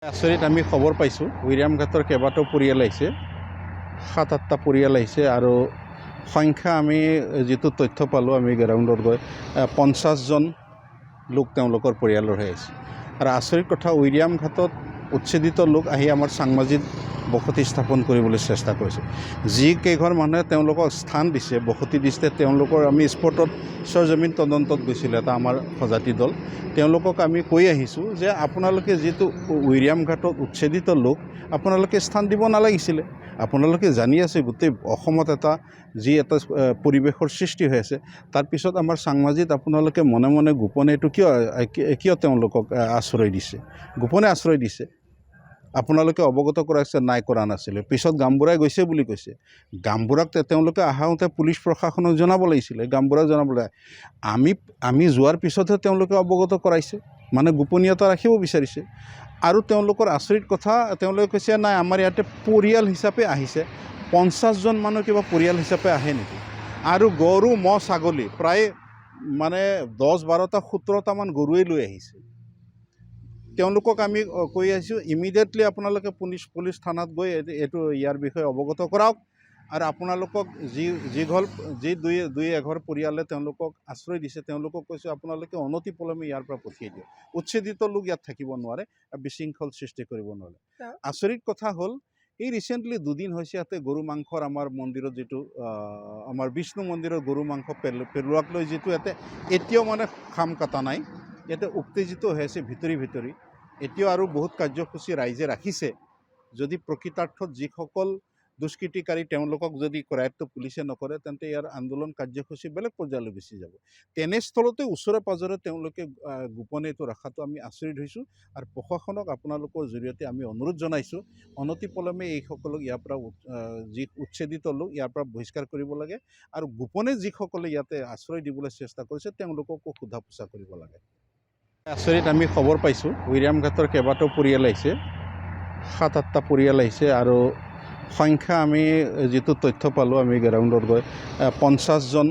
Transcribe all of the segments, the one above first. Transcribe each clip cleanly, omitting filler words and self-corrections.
আচৰিত আমি খবৰ পাইছোঁ উইৰাম ঘাটৰ কেইবাটাও পৰিয়াল আহিছে ৭-৮টা পৰিয়াল আহিছে আৰু সংখ্যা আমি যিটো তথ্য পালোঁ আমি গ্ৰাউণ্ডত গৈ ৫০জন লোক তেওঁলোকৰ পৰিয়ালৰ হৈ আছে আৰু আচৰিত কথা উইৰাম ঘাটত উচ্ছেদিত লোক আহি আমাৰ চাংমাজিত বসতি স্থাপন কৰিবলৈ চেষ্টা কৰিছে যিকেইঘৰ মানুহে তেওঁলোকক স্থান দিছে বসতি দিছে তেওঁলোকৰ আমি স্পটত সৰজমিন তদন্তত গৈছিলোঁ এটা আমাৰ সজাতি দল তেওঁলোকক আমি কৈ আহিছোঁ যে আপোনালোকে যিটো উইৰাম ঘাটত উচ্ছেদিত লোক আপোনালোকে স্থান দিব নালাগিছিলে আপোনালোকে জানি আছে গোটেই অসমত এটা পৰিৱেশৰ সৃষ্টি হৈ আছে তাৰপিছত আমাৰ চাংমাজিত আপোনালোকে মনে মনে গোপনে এইটো কিয় তেওঁলোকক আশ্ৰয় দিছে গোপনে আশ্ৰয় দিছে আপোনালোকে অৱগত কৰাইছে নাই কৰা নাছিলে পিছত গামবুৰাই গৈছে বুলি কৈছে গামবুৰাক তেওঁলোকে আহাওঁতে পুলিচ প্ৰশাসনক জনাব লাগিছিলে গামবুৰা জনাবলৈ আমি যোৱাৰ পিছতহে তেওঁলোকে অৱগত কৰাইছে মানে গোপনীয়তা ৰাখিব বিচাৰিছে আৰু তেওঁলোকৰ আচৰিত কথা তেওঁলোকে কৈছে নাই আমাৰ ইয়াতে পৰিয়াল হিচাপে আহিছে ৫০জন মানুহ কিবা পৰিয়াল হিচাপে আহে নেকি আৰু গৰু ম'হ ছাগলী প্ৰায় মানে ১০-১২টা ১৭টামান গৰুৱে লৈ আহিছে তেওঁলোকক আমি কৈ আছোঁ ইমিডিয়েটলি আপোনালোকে পুলিচ থানাত গৈ এইটো ইয়াৰ বিষয়ে অৱগত কৰাওক আৰু আপোনালোকক যি দুই এঘৰ পৰিয়ালে তেওঁলোকক আশ্ৰয় দিছে তেওঁলোকক কৈছোঁ আপোনালোকে অনতিপলমে ইয়াৰ পৰা পঠিয়াই দিয়ক উচ্ছেদিত লোক ইয়াত থাকিব নোৱাৰে বিশৃংখল সৃষ্টি কৰিব নোৱাৰে আচৰিত কথা হ'ল এই ৰিচেণ্টলি দুদিন হৈছে ইয়াতে গৰু মাংসৰ আমাৰ মন্দিৰত যিটো আমাৰ বিষ্ণু মন্দিৰৰ গৰু মাংস পেলোৱাক লৈ যিটো ইয়াতে এতিয়াও মানে খাম কাটা নাই ইয়াতে উত্তেজিত হৈ আছে ভিতৰি এতিয়াও আৰু বহুত কাৰ্যসূচী ৰাইজে ৰাখিছে যদি প্ৰকৃতাৰ্থত যিসকল দুষ্কৃতিকাৰী তেওঁলোকক যদি কৰায়ত্ব পুলিচে নকৰে তেন্তে ইয়াৰ আন্দোলন কাৰ্যসূচী বেলেগ পৰ্যায়লৈ গুচি যাব তেনেস্থলতে ওচৰে পাজৰে তেওঁলোকে গোপনে এইটো ৰখাটো আমি আচৰিত হৈছোঁ আৰু প্ৰশাসনক আপোনালোকৰ জৰিয়তে আমি অনুৰোধ জনাইছোঁ অনতিপলমে এইসকলক ইয়াৰ পৰা যি উচ্ছেদিত লোক ইয়াৰ পৰা বহিষ্কাৰ কৰিব লাগে আৰু গোপনে যিসকলে ইয়াতে আশ্ৰয় দিবলৈ চেষ্টা কৰিছে তেওঁলোককো সোধা পোছা কৰিব লাগে আচৰিত আমি খবৰ পাইছোঁ উইৰাম ঘাটৰ কেইবাটাও পৰিয়াল আহিছে ৭-৮টা পৰিয়াল আহিছে আৰু সংখ্যা আমি যিটো তথ্য পালোঁ আমি গ্ৰাউণ্ডত গৈ ৫০জন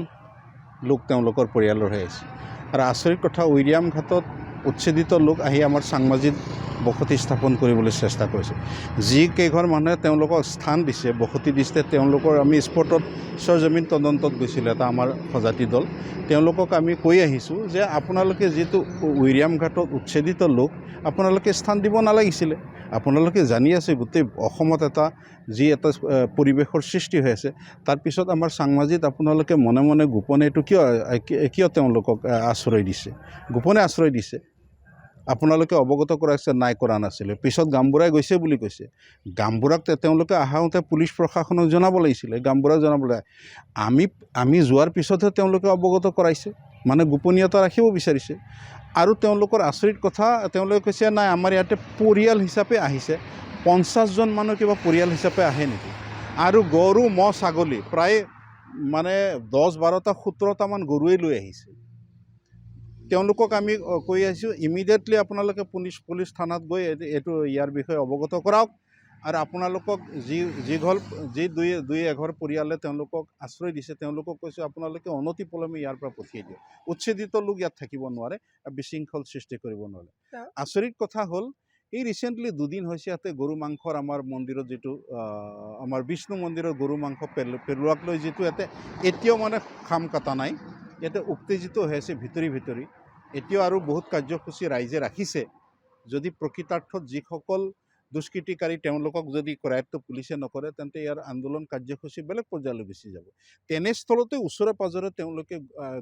লোক তেওঁলোকৰ পৰিয়ালৰ হৈ আছে আৰু আচৰিত কথা উইৰাম ঘাটত উচ্ছেদিত লোক আহি আমাৰ চাংমাজিত বসতি স্থাপন কৰিবলৈ চেষ্টা কৰিছে যিকেইঘৰ মানুহে তেওঁলোকক স্থান দিছে বসতি দিছে তেওঁলোকৰ আমি স্পটত সৰজমিন তদন্তত গৈছিলোঁ এটা আমাৰ সজাতি দল তেওঁলোকক আমি কৈ আহিছোঁ যে আপোনালোকে যিটো উইৰাম ঘাটত উচ্ছেদিত লোক আপোনালোকে স্থান দিব নালাগিছিলে আপোনালোকে জানি আছে গোটেই অসমত এটা পৰিৱেশৰ সৃষ্টি হৈ আছে তাৰপিছত আমাৰ চাংমাজিত আপোনালোকে মনে মনে গোপনে এইটো কিয় তেওঁলোকক আশ্ৰয় দিছে গোপনে আশ্ৰয় দিছে আপোনালোকে অৱগত কৰাইছে নাই কৰা নাছিলে পিছত গামবুৰাই গৈছে বুলি কৈছে গামবুৰাক তেওঁলোকে আহাওঁতে পুলিচ প্ৰশাসনক জনাব লাগিছিলে গামবুৰা জনাবলৈ আমি যোৱাৰ পিছতহে তেওঁলোকে অৱগত কৰাইছে মানে গোপনীয়তা ৰাখিব বিচাৰিছে আৰু তেওঁলোকৰ আচৰিত কথা তেওঁলোকে কৈছে নাই আমাৰ ইয়াতে পৰিয়াল হিচাপে আহিছে ৫০জন মানুহ কিবা পৰিয়াল হিচাপে আহে নেকি আৰু গৰু ম'হ ছাগলী প্ৰায় মানে ১০-১২টা ১৭টামান গৰুৱে লৈ আহিছে তেওঁলোকক আমি কৈ আছোঁ ইমিডিয়েটলি আপোনালোকে পুলিচ থানাত গৈ এইটো ইয়াৰ বিষয়ে অৱগত কৰাওক আৰু আপোনালোকক যি দুই এঘৰ পৰিয়ালে তেওঁলোকক আশ্ৰয় দিছে তেওঁলোকক কৈছোঁ আপোনালোকে অনতিপলমে ইয়াৰ পৰা পঠিয়াই দিয়ক উচ্ছেদিত লোক ইয়াত থাকিব নোৱাৰে বিশৃংখল সৃষ্টি কৰিব নোৱাৰে আচৰিত কথা হ'ল এই ৰিচেণ্টলি দুদিন হৈছে ইয়াতে গৰু মাংসৰ আমাৰ মন্দিৰত যিটো আমাৰ বিষ্ণু মন্দিৰৰ গৰু মাংস পেলোৱাক লৈ যিটো ইয়াতে এতিয়াও মানে খাম কাটা নাই ইয়াতে উত্তেজিত হৈ আছে ভিতৰি এতিয়াও আৰু বহুত কাৰ্যসূচী ৰাইজে ৰাখিছে যদি প্ৰকৃতাৰ্থত যিসকল দুষ্কৃতিকাৰী তেওঁলোকক যদি কৰায়ত্ব পুলিচে নকৰে তেন্তে ইয়াৰ আন্দোলন কাৰ্যসূচী বেলেগ পৰ্যায়লৈ গুচি যাব তেনেস্থলতে ওচৰে পাজৰে তেওঁলোকে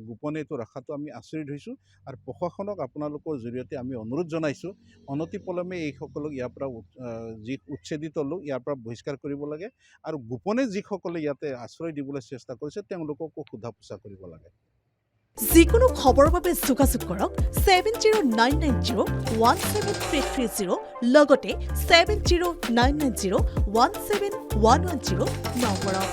গোপনে এইটো ৰখাটো আমি আচৰিত হৈছোঁ আৰু প্ৰশাসনক আপোনালোকৰ জৰিয়তে আমি অনুৰোধ জনাইছোঁ অনতিপলমে এইসকলক ইয়াৰ পৰা যি উচ্ছেদিত লোক ইয়াৰ পৰা বহিষ্কাৰ কৰিব লাগে আৰু গোপনে যিসকলে ইয়াতে আশ্ৰয় দিবলৈ চেষ্টা কৰিছে তেওঁলোককো সোধা পোছা কৰিব লাগে যিকোনো খবৰৰ বাবে যোগাযোগ কৰক 7099017330 লগতে 7099017110 নম্বৰত